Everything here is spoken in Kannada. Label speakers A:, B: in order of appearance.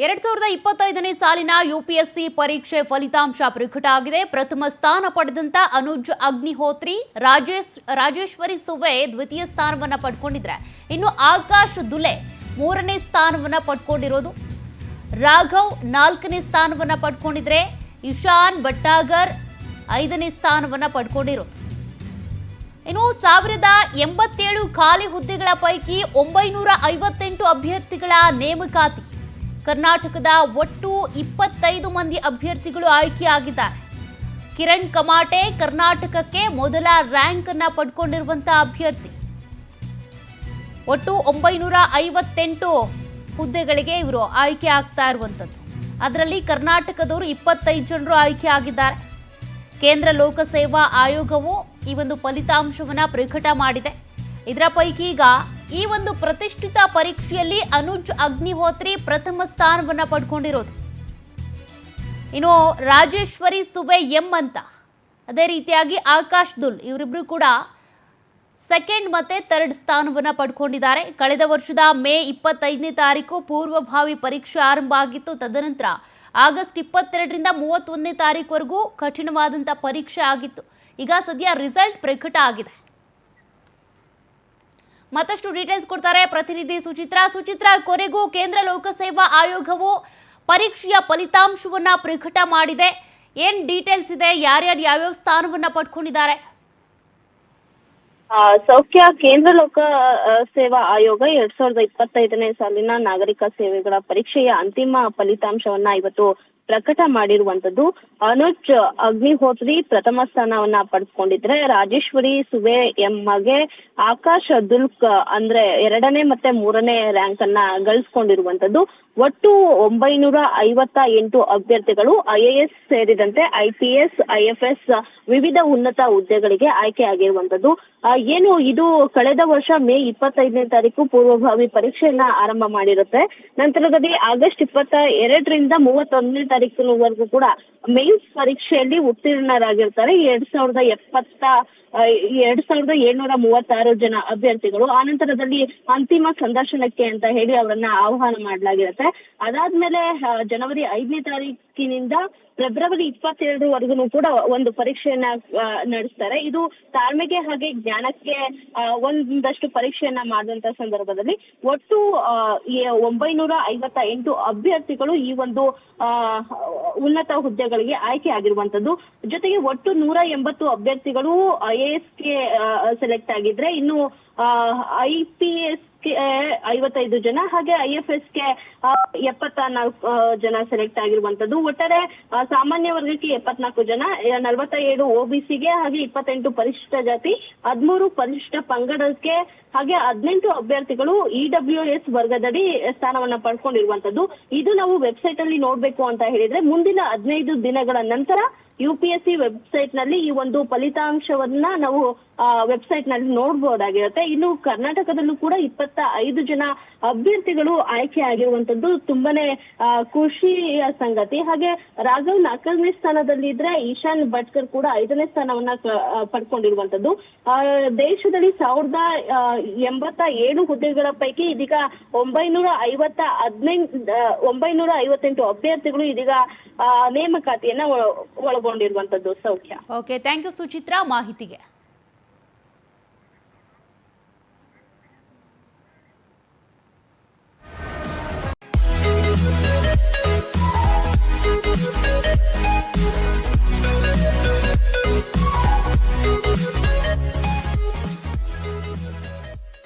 A: 2025ನೇ ಸಾಲಿನ ಯುಪಿಎಸ್ಸಿ ಪರೀಕ್ಷೆ ಫಲಿತಾಂಶ ಪ್ರಕಟ ಆಗಿದೆ. ಪ್ರಥಮ ಸ್ಥಾನ ಪಡೆದಂತ ಅನುಜ್ ಅಗ್ನಿಹೋತ್ರಿ, ರಾಜೇಶ್ವರಿ ಸುವೆ ದ್ವಿತೀಯ ಸ್ಥಾನವನ್ನ ಪಡ್ಕೊಂಡಿದ್ರೆ, ಇನ್ನು ಆಕಾಶ್ ದುಲೆ ಮೂರನೇ ಸ್ಥಾನವನ್ನ ಪಡ್ಕೊಂಡಿರೋದು. ರಾಘವ್ ನಾಲ್ಕನೇ ಸ್ಥಾನವನ್ನ ಪಡ್ಕೊಂಡಿದ್ರೆ, ಇಶಾನ್ ಭಟ್ಟಾಗರ್ ಐದನೇ ಸ್ಥಾನವನ್ನ ಪಡ್ಕೊಂಡಿರೋದು. ಇನ್ನು 1087 ಖಾಲಿ ಹುದ್ದೆಗಳ ಪೈಕಿ 958 ಅಭ್ಯರ್ಥಿಗಳ ನೇಮಕಾತಿ. ಕರ್ನಾಟಕದ ಒಟ್ಟು 25 ಮಂದಿ ಅಭ್ಯರ್ಥಿಗಳು ಆಯ್ಕೆಯಾಗಿದ್ದಾರೆ. ಕಿರಣ್ ಕಮಾಟೆ ಕರ್ನಾಟಕಕ್ಕೆ ಮೊದಲ ರ್ಯಾಂಕ್ ಅನ್ನ ಪಡ್ಕೊಂಡಿರುವಂತಹ ಅಭ್ಯರ್ಥಿ. ಒಟ್ಟು 958 ಹುದ್ದೆಗಳಿಗೆ ಇವರು ಆಯ್ಕೆ ಆಗ್ತಾ ಇರುವಂತದ್ದು. ಅದರಲ್ಲಿ ಕರ್ನಾಟಕದವರು 25 ಜನರು ಆಯ್ಕೆ ಆಗಿದ್ದಾರೆ. ಕೇಂದ್ರ ಲೋಕಸೇವಾ ಆಯೋಗವು ಈ ಒಂದು ಫಲಿತಾಂಶವನ್ನ ಪ್ರಕಟ ಮಾಡಿದೆ. ಇದರ ಪೈಕಿ ಈಗ ಈ ಒಂದು ಪ್ರತಿಷ್ಠಿತ ಪರೀಕ್ಷೆಯಲ್ಲಿ ಅನುಜ್ ಅಗ್ನಿಹೋತ್ರಿ ಪ್ರಥಮ ಸ್ಥಾನವನ್ನ ಪಡ್ಕೊಂಡಿರೋದು. ಇನ್ನು ರಾಜೇಶ್ವರಿ ಸುವೆ ಎಂ ಅಂತ, ಅದೇ ರೀತಿಯಾಗಿ ಆಕಾಶ್ ದುಲ್ ಇವರಿಬ್ರು ಕೂಡ ಸೆಕೆಂಡ್ ಮತ್ತೆ ಥರ್ಡ್ ಸ್ಥಾನವನ್ನ ಪಡ್ಕೊಂಡಿದ್ದಾರೆ. ಕಳೆದ ವರ್ಷದ ಮೇ 25ನೇ ತಾರೀಕು ಪೂರ್ವಭಾವಿ ಪರೀಕ್ಷೆ ಆರಂಭ ಆಗಿತ್ತು. ತದನಂತರ ಆಗಸ್ಟ್ 22ರಿಂದ 31ನೇ ತಾರೀಕುವರೆಗೂ ಕಠಿಣವಾದಂಥ ಪರೀಕ್ಷೆ ಆಗಿತ್ತು. ಈಗ ಸದ್ಯ ರಿಸಲ್ಟ್ ಪ್ರಕಟ ಆಗಿದೆ. ಮತ್ತಷ್ಟು ಡೀಟೇಲ್ಸ್ ಕೊಡ್ತಾರೆ ಪ್ರತಿನಿಧಿ ಸುಚಿತ್ರಾ, ಕೊನೆಗೂ ಕೇಂದ್ರ ಲೋಕಸೇವಾ ಆಯೋಗವು ಪರೀಕ್ಷೆಯ ಫಲಿತಾಂಶವನ್ನ ಪ್ರಕಟ ಮಾಡಿದೆ. ಏನ್ ಡೀಟೇಲ್ಸ್ ಇದೆ? ಯಾರ್ಯಾರು ಯಾವ್ಯಾವ ಸ್ಥಾನವನ್ನ ಪಡ್ಕೊಂಡಿದ್ದಾರೆ?
B: ಸೌಖ್ಯ, ಕೇಂದ್ರ ಲೋಕ ಸೇವಾ ಆಯೋಗ 2025ನೇ ಸಾಲಿನ ನಾಗರಿಕ ಸೇವೆಗಳ ಪರೀಕ್ಷೆಯ ಅಂತಿಮ ಫಲಿತಾಂಶವನ್ನ ಇವತ್ತು ಪ್ರಕಟ ಮಾಡಿರುವಂತದ್ದು. ಅನುಜ್ ಅಗ್ನಿಹೋತ್ರಿ ಪ್ರಥಮ ಸ್ಥಾನವನ್ನ ಪಡೆದುಕೊಂಡಿದ್ರೆ, ರಾಜೇಶ್ವರಿ ಸುವೆ ಎಂಗೆ ಆಕಾಶ್ ದುಲ್ಕ್ ಅಂದ್ರೆ 2ನೇ ಮತ್ತೆ 3ನೇ ರ್ಯಾಂಕ್ ಅನ್ನ ಗಳಿಸ್ಕೊಂಡಿರುವಂತದ್ದು. ಒಟ್ಟು 958 ಅಭ್ಯರ್ಥಿಗಳು IAS ಸೇರಿದಂತೆ IPS, IFS ವಿವಿಧ ಉನ್ನತ ಹುದ್ದೆಗಳಿಗೆ ಆಯ್ಕೆಯಾಗಿರುವಂತದ್ದು. ಏನು ಇದು ಕಳೆದ ವರ್ಷ ಮೇ 25ನೇ ತಾರೀಕು ಪೂರ್ವಭಾವಿ ಪರೀಕ್ಷೆಯನ್ನ ಆರಂಭ ಮಾಡಿರುತ್ತೆ. ನಂತರದಲ್ಲಿ ಆಗಸ್ಟ್ 22ರಿಂದ 31ನೇ ತಾರೀಕಿನವರೆಗೂ ಕೂಡ ಮೇನ್ಸ್ ಪರೀಕ್ಷೆಯಲ್ಲಿ ಉತ್ತೀರ್ಣರಾಗಿರ್ತಾರೆ 2736 ಜನ ಅಭ್ಯರ್ಥಿಗಳು. ಆನಂತರದಲ್ಲಿ ಅಂತಿಮ ಸಂದರ್ಶನಕ್ಕೆ ಅಂತ ಹೇಳಿ ಅವರನ್ನ ಆಹ್ವಾನ ಮಾಡಲಾಗಿರುತ್ತೆ. ಅದಾದ್ಮೇಲೆ ಜನವರಿ 5ನೇ ತಾರೀಕಿನಿಂದ ಫೆಬ್ರವರಿ 27ರವರೆಗೂ ಕೂಡ ಒಂದು ಪರೀಕ್ಷೆಯನ್ನ ನಡೆಸ್ತಾರೆ. ಇದು ತಾಳ್ಮೆಗೆ ಹಾಗೆ ಜ್ಞಾನಕ್ಕೆ ಒಂದಷ್ಟು ಪರೀಕ್ಷೆಯನ್ನ ಮಾಡಿದಂತ ಸಂದರ್ಭದಲ್ಲಿ ಒಟ್ಟು 958 ಅಭ್ಯರ್ಥಿಗಳು ಈ ಒಂದು ಉನ್ನತ ಹುದ್ದೆಗಳಿಗೆ ಆಯ್ಕೆ ಆಗಿರುವಂತದ್ದು. ಜೊತೆಗೆ ಒಟ್ಟು 180 ಅಭ್ಯರ್ಥಿಗಳು IASಗೆ ಸೆಲೆಕ್ಟ್ ಆಗಿದ್ರೆ, ಇನ್ನು IPS ಗೆ 55 ಜನ, ಹಾಗೆ IFSಗೆ 74 ಜನ ಸೆಲೆಕ್ಟ್ ಆಗಿರುವಂತದ್ದು. ಒಟ್ಟಾರೆ ಸಾಮಾನ್ಯ ವರ್ಗಕ್ಕೆ 74 ಜನ, 47 OBCಗೆ, ಹಾಗೆ 28 ಪರಿಶಿಷ್ಟ ಜಾತಿ, 13 ಪರಿಶಿಷ್ಟ ಪಂಗಡಕ್ಕೆ, ಹಾಗೆ 18 ಅಭ್ಯರ್ಥಿಗಳು EWS ವರ್ಗದಡಿ ಸ್ಥಾನವನ್ನ ಪಡ್ಕೊಂಡಿರುವಂತದ್ದು. ಇದು ನಾವು ವೆಬ್ಸೈಟ್ ಅಲ್ಲಿ ನೋಡ್ಬೇಕು ಅಂತ ಹೇಳಿದ್ರೆ ಮುಂದಿನ 15 ದಿನಗಳ ನಂತರ UPSC ವೆಬ್ಸೈಟ್ ನಲ್ಲಿ ಈ ಒಂದು ಫಲಿತಾಂಶವನ್ನ ನಾವು ವೆಬ್ಸೈಟ್ ನಲ್ಲಿ ನೋಡಬಹುದಾಗಿರುತ್ತೆ. ಇನ್ನು ಕರ್ನಾಟಕದಲ್ಲೂ ಕೂಡ 25 ಜನ ಅಭ್ಯರ್ಥಿಗಳು ಆಯ್ಕೆ ಆಗಿರುವಂತದ್ದು ತುಂಬಾನೇ ಖುಷಿಯ ಸಂಗತಿ. ಹಾಗೆ ರಾಘವ್ 4ನೇ ಸ್ಥಾನದಲ್ಲಿ ಇದ್ರೆ, ಇಶಾನ್ ಭಟ್ಕರ್ ಕೂಡ 5ನೇ ಸ್ಥಾನವನ್ನ ಪಡ್ಕೊಂಡಿರುವಂತದ್ದು. ದೇಶದಲ್ಲಿ 1087 ಹುದ್ದೆಗಳ ಪೈಕಿ ಇದೀಗ 958 ಅಭ್ಯರ್ಥಿಗಳು ಇದೀಗ ನೇಮಕಾತಿಯನ್ನ ಒಳಗೊಂಡಿರುವಂತದ್ದು. ಸೌಖ್ಯ.
A: ಓಕೆ, ಥ್ಯಾಂಕ್ ಯು ಸುಚಿತ್ರಾ ಮಾಹಿತಿಗೆ.